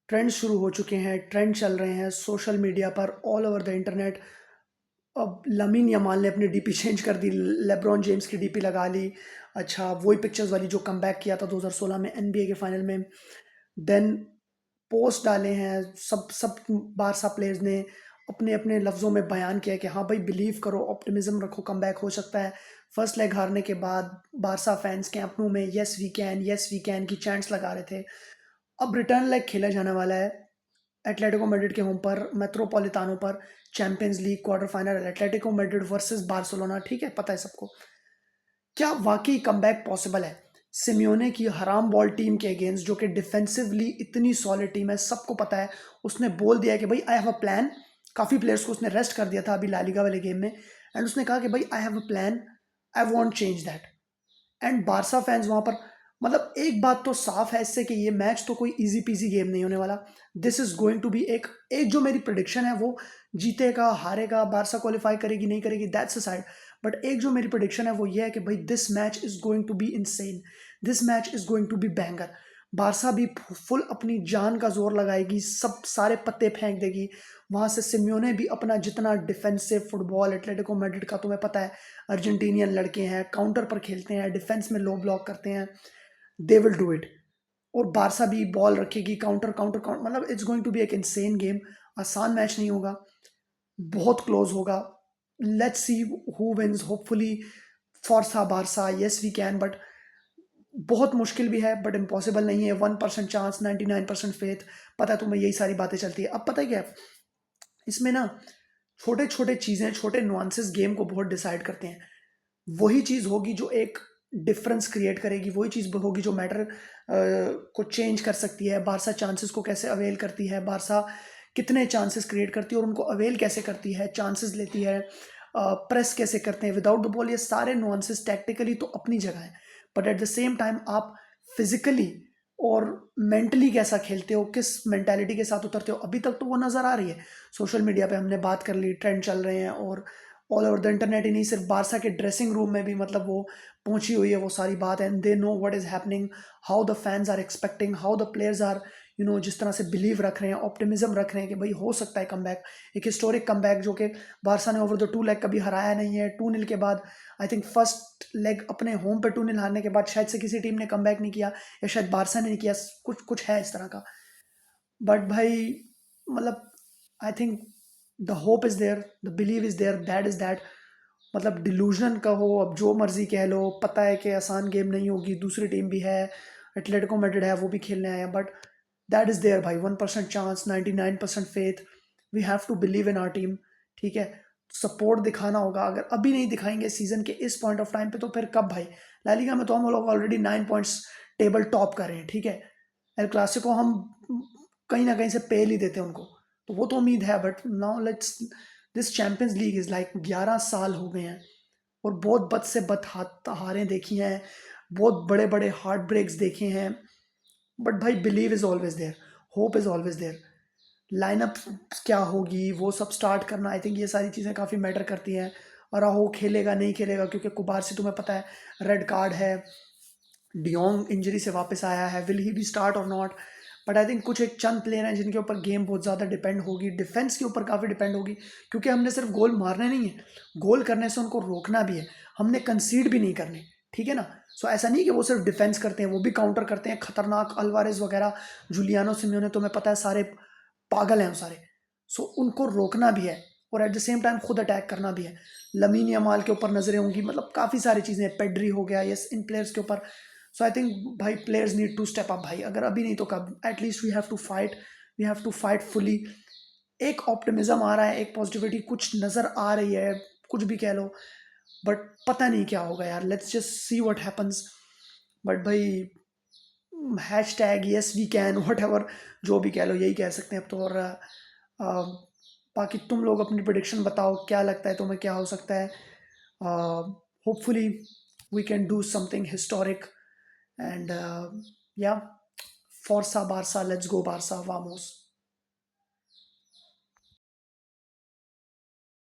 Trends शुरू हो चुके हैं, ट्रेंड चल रहे हैं सोशल मीडिया पर ऑल ओवर द इंटरनेट। अब लमीन यमाल ने अपनी डीपी चेंज कर दी, लेब्रॉन जेम्स की डीपी लगा ली। अच्छा, वही पिक्चर्स वाली जो कमबैक किया था 2016 में एनबीए के फाइनल में। देन पोस्ट डाले हैं सब सब बारसा प्लेयर्स ने, अपने अपने लफ्ज़ों में बयान किया कि हाँ भाई बिलीव करो, ऑप्टिमिज्म रखो, कमबैक हो सकता है। फर्स्ट लेग हारने के बाद बारसा फैंस के अपनों में यस वी कैन की चैंट्स लगा रहे थे। अब रिटर्न लेग खेला जाने वाला है एटलेटिको मैड्रिड के होम पर, मेट्रोपॉलिटानो पर। Champions league quarter final, Atletico Madrid versus Barcelona, ठीक है, पता है सबको। क्या वाकई कमबैक पॉसिबल है सिमियोने की हराम बॉल टीम के अगेंस्ट, जो कि डिफेंसिवली इतनी सॉलिड टीम है, सबको पता है। उसने बोल दिया कि भाई आई हैव अ प्लान। काफ़ी प्लेयर्स को उसने रेस्ट कर दिया था अभी लालिगा वाले गेम में, एंड उसने कहा कि भाई I have a plan, I want change that. And Barca fans वहां पर, मतलब एक बात तो साफ है इससे कि ये मैच तो कोई इजी पीजी गेम नहीं होने वाला। This is going to be एक एक जो मेरी प्रिडिक्शन है वो जीतेगा हारेगा, बारसा क्वालिफाई करेगी नहीं करेगी, दैट्स अ साइड। बट एक जो मेरी प्रिडिक्शन है वो ये है कि भाई this match is going to be insane, this match is going to be banger. Barca भी फुल अपनी जान का जोर लगाएगी, सब सारे पत्ते फेंक देगी। वहां से सिम्योने भी अपना जितना डिफेंसिव फुटबॉल, एटलेटिको मैड्रिड का तुम्हें पता है अर्जेंटीनियन लड़के हैं, काउंटर पर खेलते हैं, डिफेंस में लो ब्लॉक करते हैं, दे विल डू इट। और बारसा भी बॉल रखेगी, काउंटर काउंटर काउंटर, मतलब इट्स गोइंग टू बी एक इनसेन गेम। आसान मैच नहीं होगा, बहुत क्लोज होगा। Let's see who wins, hopefully forca Barca, yes we can, but बहुत मुश्किल भी है, बट इम्पॉसिबल नहीं है। 1% चांस, 99% फेथ। पता है तुम्हें, यही सारी बातें चलती है। अब पता है क्या है इसमें ना, छोटे छोटे चीज़ें, छोटे नुआंसेस गेम को बहुत डिसाइड करते हैं। वही चीज़ होगी जो एक डिफरेंस क्रिएट करेगी, वही चीज़ होगी जो मैटर को चेंज कर सकती है। बारसा चांसेस को कैसे अवेल करती है, बारसा कितने चांसेस क्रिएट करती है और उनको अवेल कैसे करती है, चांसेस लेती है, प्रेस कैसे करते हैं विदाउट द बॉल। ये सारे नुआंसेस टैक्टिकली तो अपनी जगह है, but at the same time आप फिजिकली और मेंटली कैसा खेलते हो, किस मेंटालिटी के साथ उतरते हो, अभी तक तो वो नज़र आ रही है। सोशल मीडिया पे हमने बात कर ली, ट्रेंड चल रहे हैं, और ऑल ओवर द इंटरनेट ही नहीं, सिर्फ बारसा के ड्रेसिंग रूम में भी मतलब वो पहुंची हुई है वो सारी बात, and they know what is happening, how the fans are expecting, how the players are जिस तरह से बिलीव रख रहे हैं, ऑप्टिमिज्म रख रहे हैं कि भाई हो सकता है कमबैक, एक हिस्टोरिक कमबैक जो कि बारसा ने ओवर द 2 लेग कभी हराया नहीं है। 2-0 के बाद, आई थिंक फर्स्ट लेग अपने होम पे 2-0 हारने के बाद शायद से किसी टीम ने कमबैक नहीं किया, या शायद बारसा ने नहीं किया, कुछ कुछ है इस तरह का। बट भाई, मतलब I think the hope is there, the believe is there, that is that. मतलब डिलूजन का हो, अब जो मर्जी कह लो, पता है कि आसान गेम नहीं होगी, दूसरी टीम भी है, एटलेटिको मैड्रिड है, वो भी खेलने आए हैं, बट दैट इज देयर भाई। 1% chance, 99% faith, we have to believe in our team. ठीक है, सपोर्ट दिखाना होगा। अगर अभी नहीं दिखाएंगे सीजन के इस पॉइंट ऑफ टाइम पे, तो फिर कब भाई। ला लीगा में तो हम लोग ऑलरेडी 9 पॉइंट्स टेबल टॉप कर रहे हैं, ठीक है। एल क्लासिको हम कहीं ना कहीं से पेल ही देते हैं उनको, तो वो तो उम्मीद है। But now let's, this champions league is like 11 साल हो गए हैं, और बहुत बद से बद हारें देखी हैं, बहुत बड़े बड़े हार्ट ब्रेक्स देखे हैं। बट भाई believe is always there, hope is always there. Lineup क्या होगी वो सब स्टार्ट करना, आई थिंक ये सारी चीज़ें काफ़ी मैटर करती हैं। और राहो खेलेगा नहीं खेलेगा, क्योंकि कुबार से तुम्हें पता है रेड कार्ड है, डियोंग इंजरी से वापस आया है, विल ही बी स्टार्ट और नॉट। बट आई थिंक कुछ एक चंद प्लेयर हैं जिनके ऊपर गेम बहुत ज़्यादा डिपेंड होगी, डिफेंस के ऊपर काफ़ी डिपेंड होगी, क्योंकि हमने सिर्फ गोल मारने नहीं है, गोल करने से उनको रोकना भी है, हमने कंसीड भी नहीं करने, ठीक है ना। सो ऐसा नहीं कि वो सिर्फ डिफेंस करते हैं, वो भी काउंटर करते हैं खतरनाक। अल्वारेज वगैरह, जूलियानो सिमियोने, तुम्हें पता है सारे पागल हैं वो सारे। सो उनको रोकना भी है, और एट द सेम टाइम खुद अटैक करना भी है। लमीन यमाल के ऊपर नजरें होंगी, मतलब काफ़ी सारी चीज़ें, पेड्री हो गया, यस, इन प्लेयर्स के ऊपर। सो आई थिंक भाई players need to step up भाई, अगर अभी नहीं तो कब। At least we have to fight, we have to fight fully. एक ऑप्टिमिज्म आ रहा है, एक पॉजिटिविटी कुछ नज़र आ रही है, कुछ भी कह लो, बट पता नहीं क्या होगा यार। Let's just see what happens. But भाई, hashtag yes we can, whatever, जो भी कह लो, यही कह सकते हैं अब तो। और बाकी तुम लोग अपनी प्रोडिक्शन बताओ, क्या लगता है तुम्हें क्या हो सकता है। Hopefully we can do something historic, and yeah, Forza Barca, let's go Barca, vamos.